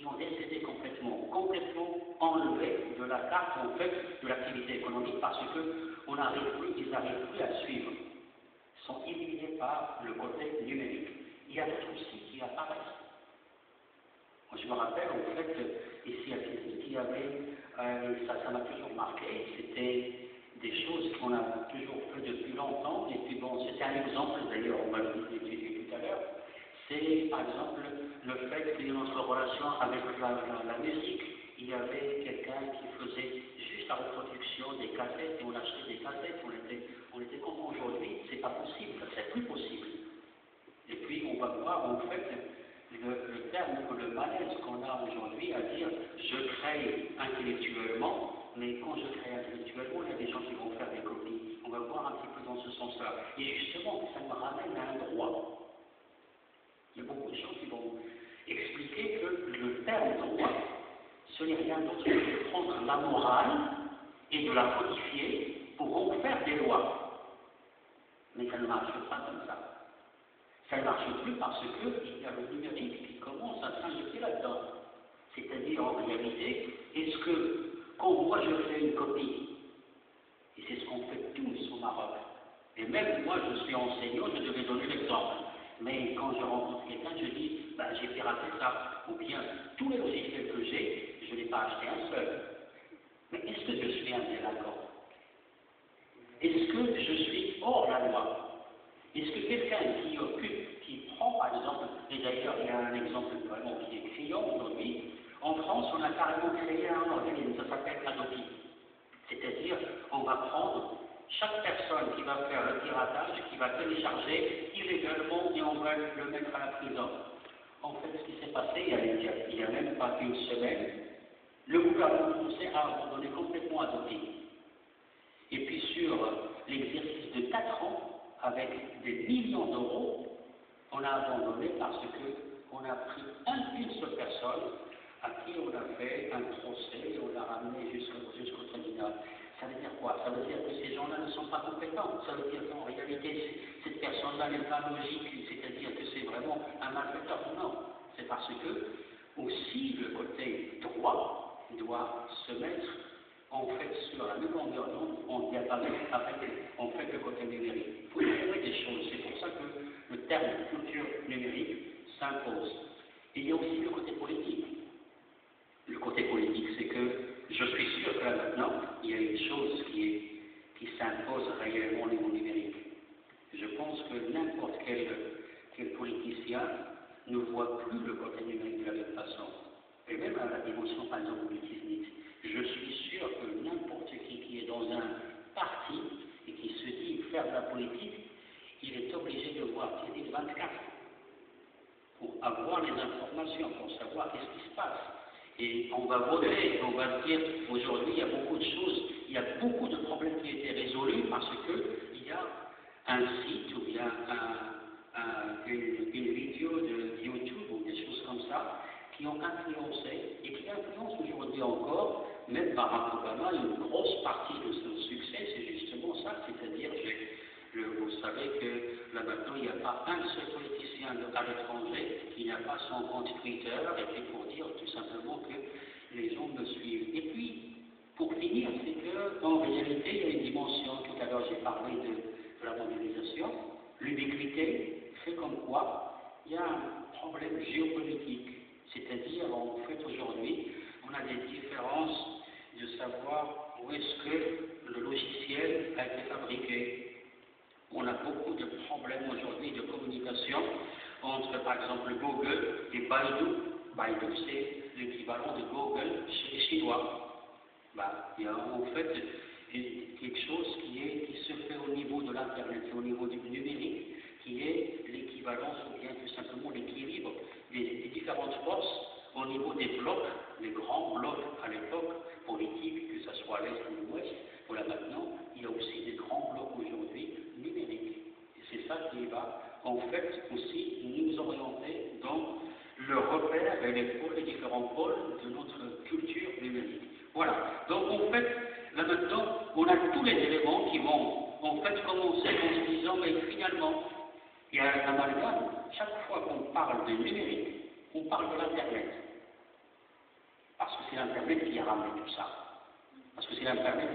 qui ont décédé complètement enlevés de la carte en fait de l'activité économique parce qu'ils n'arrivent plus à suivre. Ils sont éliminés par le côté numérique. Il y a d'autres aussi qui apparaissent. Moi, je me rappelle, en fait, ici à Tiznit, il y avait, ça m'a toujours marqué, c'était des choses qu'on a toujours fait depuis longtemps, et puis bon, c'était un exemple, d'ailleurs, on va l'étudier tout à l'heure, c'est par exemple le fait que notre relation avec la musique, il y avait quelqu'un qui faisait juste la reproduction des cassettes, et on achetait des cassettes, on était content. Aujourd'hui, c'est pas possible, c'est plus possible. Et puis on va voir en fait le terme, le malaise qu'on a aujourd'hui à dire je crée intellectuellement, mais quand je crée intellectuellement, il y a des gens qui vont faire des copies. On va voir un petit peu dans ce sens-là. Et justement, ça me ramène à un droit. Il y a beaucoup de gens qui vont expliquer que le terme droit, ce n'est rien d'autre que de prendre la morale et de la codifier pour en faire des lois. Mais ça ne marche pas comme ça. Ça ne marche plus parce qu'il y a le numérique qui commence à s'injecter là-dedans. C'est-à-dire, en réalité, est-ce que, quand moi je fais une copie, et c'est ce qu'on fait tous au Maroc, et même moi je suis enseignant, je devais donner l'exemple, mais quand je rencontre quelqu'un, je dis, ben, j'ai piraté ça, ou bien tous les logiciels que j'ai, je n'ai pas acheté un seul. Mais est-ce que je suis un délinquant? Est-ce que je suis hors la loi? Est-ce que quelqu'un qui prend par exemple, et d'ailleurs il y a un exemple vraiment qui est criant aujourd'hui, en France on a carrément créé un organisme, ça s'appelle Adopi. C'est-à-dire on va prendre chaque personne qui va faire le piratage, qui va télécharger illégalement et on va le mettre à la prison. En fait ce qui s'est passé il n'y a même pas une semaine, le gouvernement français a abandonné complètement Adopi. Et puis sur l'exercice de 4 ans, avec des millions d'euros, on a abandonné parce qu'on a pris une seule personne à qui on a fait un procès et on l'a ramené jusqu'au tribunal. Ça veut dire quoi? Ça veut dire que ces gens-là ne sont pas compétents. Ça veut dire qu'en réalité, cette personne-là n'est pas logique, c'est-à-dire que c'est vraiment un malfaiteur. Non, c'est parce que aussi le côté droit doit se mettre en fait sur la même longueur d'onde, on dialogue avec en fait le côté numérique. Il faut trouver des choses, c'est pour ça que le terme culture numérique s'impose. Et il y a aussi le côté politique. Le côté politique, c'est que je suis sûr que là maintenant, il y a une chose qui s'impose réellement au niveau numérique. Je pense que n'importe quel politicien ne voit plus le côté numérique de la même façon. Et même à la dimension, par exemple, du Tiznit. Je suis sûr que n'importe qui est dans un parti et qui se dit faire de la politique, il est obligé de voir Tiznit 24 pour avoir les informations, pour savoir qu'est-ce qui se passe. Et on va voter, on va dire aujourd'hui il y a beaucoup de choses, il y a beaucoup de problèmes qui ont été résolus parce qu'il y a un site ou bien une vidéo de YouTube ou des choses comme ça qui ont influencé et qui influencent aujourd'hui encore, même Barack Obama, une grosse partie de son succès, c'est justement ça, c'est-à-dire, vous savez que là maintenant, il n'y a pas un seul politicien à l'étranger qui n'a pas son compte Twitter, et puis pour dire tout simplement que les gens me suivent. Et puis, pour finir, c'est qu'en réalité, il y a une dimension, tout à l'heure j'ai parlé de la mondialisation, l'ubiquité fait comme quoi il y a un problème géopolitique. C'est-à-dire, en fait, aujourd'hui, on a des différences de savoir où est-ce que le logiciel a été fabriqué. On a beaucoup de problèmes aujourd'hui de communication entre, par exemple, Google et Baidu. Baidu, c'est l'équivalent de Google chez les Chinois. Il y a en fait quelque chose qui se fait au niveau de l'Internet, au niveau du numérique, qui est l'équivalence ou bien tout simplement l'équilibre des différentes forces au niveau des blocs, les grands blocs à l'époque politiques, que ce soit à l'Est ou l'Ouest. Voilà, maintenant, il y a aussi des grands blocs aujourd'hui numériques. Et c'est ça qui va en fait aussi nous orienter dans le repère et les différents pôles de notre culture numérique. Voilà, donc en fait, là maintenant, on a tous les éléments qui vont en fait commencer en se disant, mais finalement, il y a un amalgame. Chaque fois qu'on parle de numérique, on parle de l'Internet. l'Internet qui a ramené tout ça. Parce que c'est l'Internet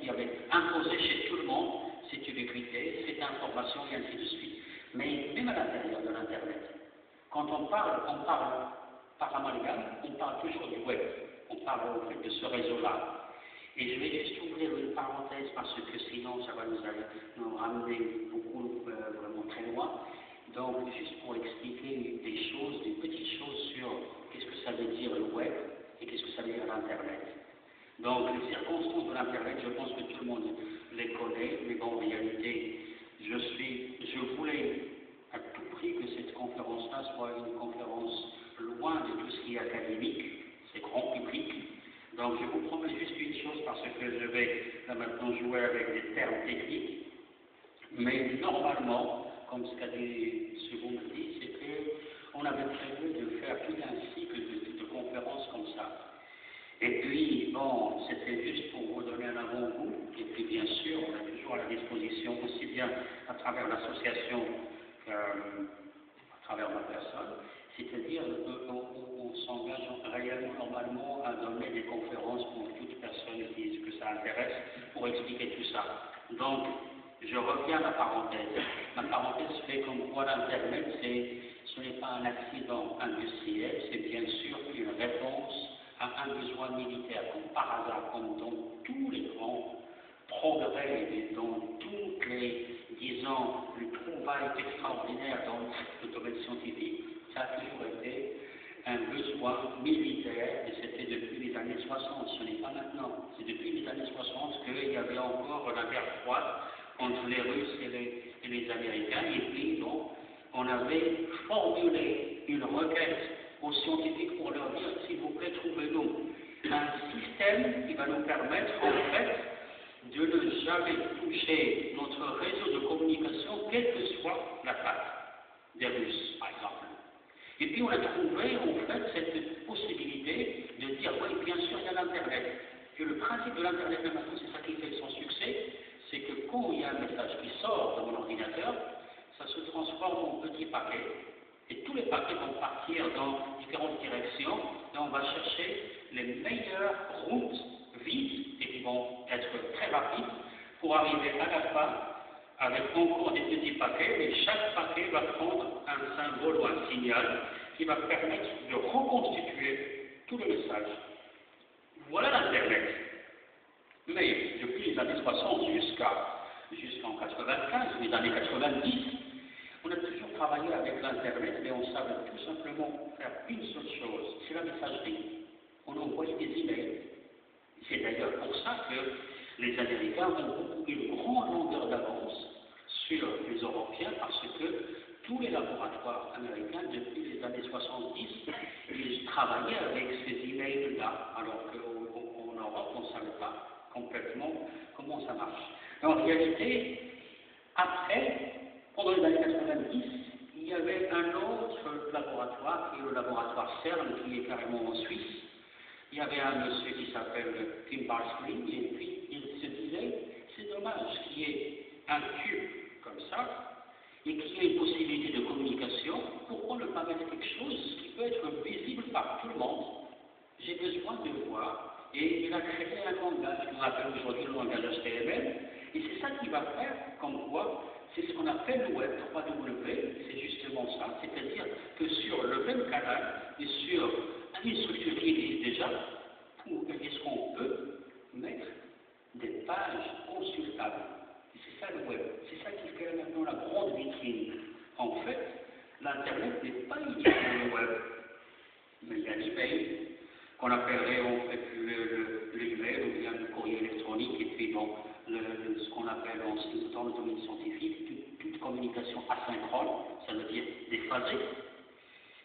qui avait imposé chez tout le monde cette ubiquité, cette information et ainsi de suite. Mais même à l'intérieur de l'Internet, quand on parle par amalgame, on parle toujours du web. On parle au fait de ce réseau-là. Et je vais juste ouvrir une parenthèse parce que sinon ça va nous ramener beaucoup vraiment très loin. Donc juste pour expliquer des choses, des petites choses sur qu'est-ce que ça veut dire le web et qu'est-ce que ça veut dire l'Internet. Donc les circonstances de l'Internet, je pense que tout le monde les connaît, mais bon, en réalité, je voulais à tout prix que cette conférence-là soit une conférence loin de tout ce qui est académique, c'est grand public. Donc je vous promets juste une chose parce que je vais là maintenant jouer avec des termes techniques, mais normalement, comme ce qu'a dit ce que me dit, c'est qu'on avait prévu de faire tout un cycle de conférences comme ça. Et puis, bon, c'était juste pour vous donner un avant-goût, et puis bien sûr, on est toujours à la disposition, aussi bien à travers l'association à travers ma personne, c'est-à-dire qu'on s'engage réellement normalement à donner des conférences pour toute personne que ça intéresse pour expliquer tout ça. Donc, je reviens à ma parenthèse. Ma parenthèse fait comme quoi l'Internet, ce n'est pas un accident industriel, c'est bien sûr une réponse à un besoin militaire, comme par hasard, comme dans tous les grands progrès et dans toutes les, disons, les trouvailles extraordinaires dans le domaine scientifique, ça a toujours été un besoin militaire, et c'était depuis les années 60, ce n'est pas maintenant, c'est depuis les années 60 qu'il y avait encore la guerre froide entre les Russes et les Américains, et puis donc, on avait formulé une requête aux scientifiques pour leur dire, s'il vous plaît, trouvez-nous un système qui va nous permettre, en fait, de ne jamais toucher notre réseau de communication, quelle que soit l'attaque des Russes, par exemple. Et puis on a trouvé, en fait, cette possibilité de dire, oui, bien sûr, il y a l'Internet. Que le principe de l'Internet, maintenant, c'est ça qui fait son succès, c'est que quand il y a un message qui sort de mon ordinateur, ça se transforme en petits paquets, et tous les paquets vont partir dans différentes directions, et on va chercher les meilleures routes vides, et qui vont être très rapides, pour arriver à la fin avec encore des petits paquets, et chaque paquet va prendre un symbole ou un signal qui va permettre de reconstituer tout le message. Voilà l'Internet. Mais depuis les années 60 jusqu'en 95, les années 90, on a toujours travaillé avec l'Internet, mais on savait tout simplement faire une seule chose, c'est la messagerie. On envoyait des emails. C'est d'ailleurs pour ça que les Américains ont une grande longueur d'avance sur les Européens, parce que tous les laboratoires américains, depuis les années 70, ils travaillaient avec ces emails-là, alors qu'en Europe, on ne savait pas complètement comment ça marche. En réalité, après, pendant les années 90, il y avait un autre laboratoire, qui est le laboratoire CERN, qui est carrément en Suisse. Il y avait un monsieur qui s'appelle Tim Berners-Lee, et puis il se disait, c'est dommage qu'il y ait un cube comme ça, et qu'il y ait une possibilité de communication, pourquoi ne pas mettre quelque chose qui peut être visible par tout le monde? J'ai besoin de voir, et il a créé un langage qu'on appelle aujourd'hui le langage HTML, et c'est ça qui va faire, comme quoi, c'est ce qu'on appelle le web 3W, c'est justement ça, c'est-à-dire que sur le même canal, et sur une structure qui existe déjà, est-ce qu'on peut mettre des pages consultables? Et c'est ça le web, c'est ça qui fait maintenant la grande vitrine. En fait, l'Internet n'est pas uniquement le web, mais il y a l'email, qu'on appellerait en fait l'email ou bien le courrier électronique, et puis bon, ce qu'on appelle dans le domaine scientifique, toute communication asynchrone, ça veut dire déphasée.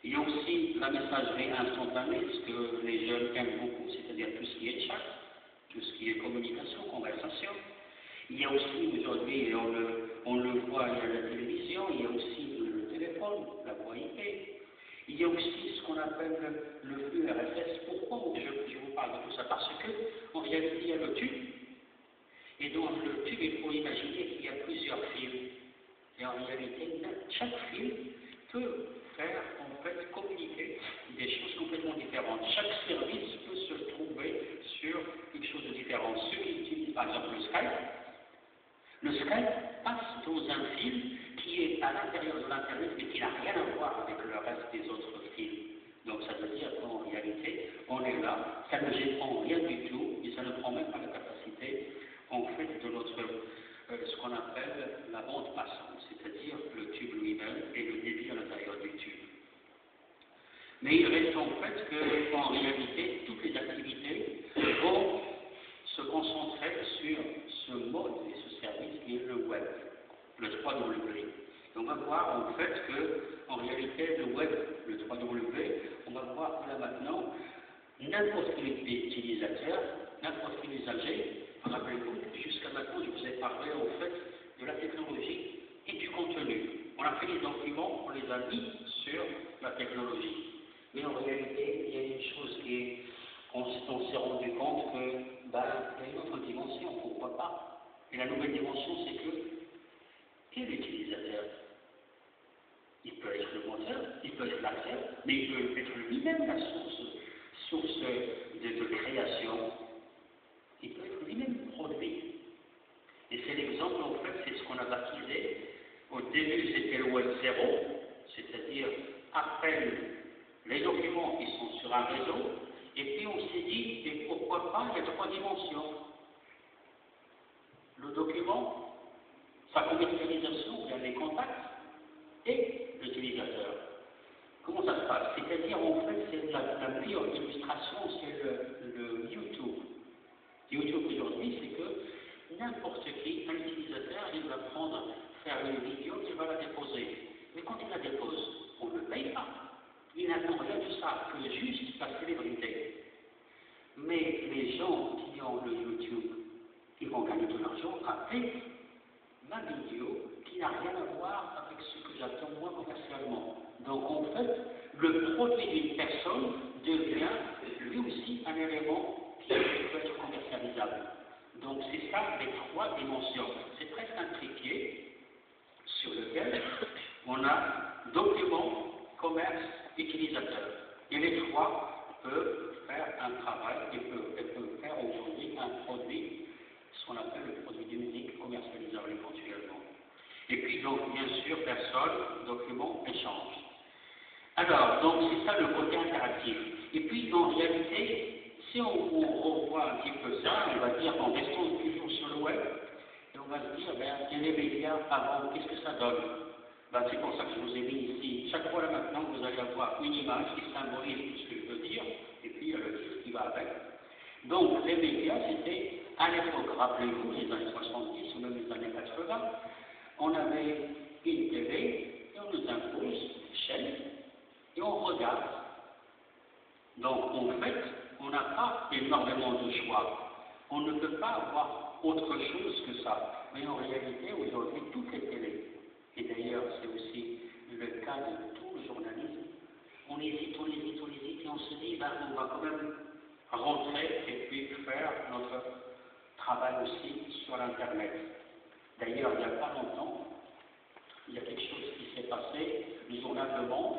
Il y a aussi la messagerie instantanée, ce que les jeunes aiment beaucoup, c'est-à-dire tout ce qui est chat, tout ce qui est communication, conversation. Il y a aussi aujourd'hui, on le voit, il y a la télévision, il y a aussi le téléphone, la voix IP. Il y a aussi ce qu'on appelle le flux RSS. Pourquoi je vous parle de tout ça? Parce qu'en réalité, il y a le tube, et dans le tube, il faut imaginer qu'il y a plusieurs fils. Et en réalité, chaque fil peut faire, en fait, communiquer des choses complètement différentes. Chaque service peut se trouver par exemple le Skype. Le Skype passe dans un fil qui est à l'intérieur de l'Internet, mais qui n'a rien à voir avec le reste des autres fils. Donc ça veut dire qu'en réalité, on est là, ça ne génère rien du tout, et ça ne prend même pas la capacité, en fait, de notre, ce qu'on appelle la bande passante, c'est-à-dire le tube lui-même et le débit à l'intérieur du tube. Mais il reste en fait qu'en réalité, toutes les activités vont se concentrer sur ce mode et ce service qui est le web, le 3W. On va voir en fait que, en réalité, le web, le 3W, on va voir que là maintenant, n'importe quel utilisateur, n'importe quel usager, rappelez-vous, jusqu'à maintenant, je vous ai parlé en fait de la technologie et du contenu. On a fait les documents, on les a mis sur la technologie. Mais en réalité, il y a une chose on s'est rendu compte que, il y a une autre dimension, pourquoi pas. Et la nouvelle dimension, c'est que, quel utilisateur? Il peut être le moteur, il peut être l'acteur, mais il peut être lui-même la source de création. Il peut être lui-même produit. Et c'est l'exemple, en fait, c'est ce qu'on a baptisé. Au début, c'était le web 0, c'est-à-dire après les documents qui sont sur un réseau, et puis on s'est dit, et pourquoi pas, il y a 3 dimensions. Le document, sa commercialisation, bien les contacts, et l'utilisateur. Comment ça se passe? C'est-à-dire, en fait, c'est la meilleure illustration, c'est le YouTube. YouTube aujourd'hui, c'est que n'importe qui, un utilisateur, il va faire une vidéo, il va la déposer. Mais quand il la dépose, on ne le paye pas. Il n'attend rien de ça, que juste la célébrité. Mais les gens qui ont le YouTube, ils vont gagner de l'argent avec ma vidéo qui n'a rien à voir avec ce que j'attends moi commercialement. Donc en fait, le produit d'une personne devient lui aussi un élément qui peut être commercialisable. Donc c'est ça les 3 dimensions. C'est presque un trépied sur lequel on a document, commerce, utilisateur. Et les 3 peuvent faire un travail et peuvent faire aujourd'hui un produit, ce qu'on appelle le produit numérique commercialisable éventuellement. Et puis donc bien sûr personne, document, échange. Alors donc c'est ça le côté interactif. Et puis en réalité, si on revoit un petit peu ça, on va dire en restant toujours sur le web, et on va se dire, et les médias avant, qu'est-ce que ça donne? C'est pour ça que je vous ai mis ici. Chaque fois là maintenant, vous allez avoir une image qui symbolise tout ce que je veux dire, et puis il y a le titre qui va avec. Donc les médias, c'était à l'époque, rappelez-vous, les années 70 ou même les années 80, on avait une télé et on nous impose une chaîne et on regarde. Donc en fait, on n'a pas énormément de choix. On ne peut pas avoir autre chose que ça. Mais en réalité, aujourd'hui, toutes les télés, et d'ailleurs c'est aussi le cas de tout le journalisme, on hésite, et on se dit, on va quand même rentrer et puis faire notre travail aussi sur l'Internet. D'ailleurs, il n'y a pas longtemps, il y a quelque chose qui s'est passé, le journal Le Monde,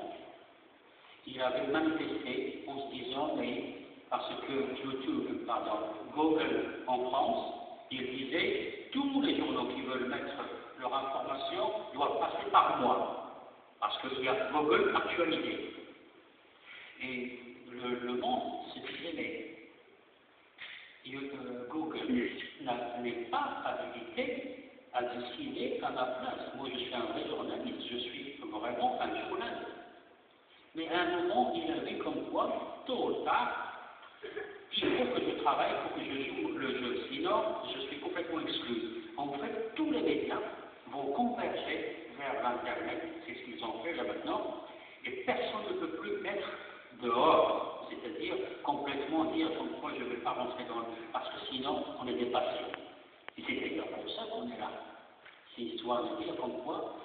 il avait manifesté en se disant, mais parce que YouTube, Google en France, il disait, tous les journaux qui veulent mettre leur information doivent passer par moi, parce qu'il y a Google Actualité. Et le Monde se disait, mais Google n'est pas habilité à décider à ma place. Moi, je suis un vrai journaliste, je suis vraiment un journal. Mais à un moment, il a vu comme quoi, tôt ou tard, il faut que je travaille, il faut que je joue le jeu. Sinon, je suis complètement exclu. En fait, tous les médias vont converger vers l'Internet, c'est ce qu'ils ont fait là maintenant, et personne ne peut plus être dehors, c'est-à-dire complètement dire comme quoi je ne vais pas rentrer dans le... parce que sinon, on est dépassé. Et c'est d'ailleurs pour ça qu'on est là. C'est histoire de dire comme quoi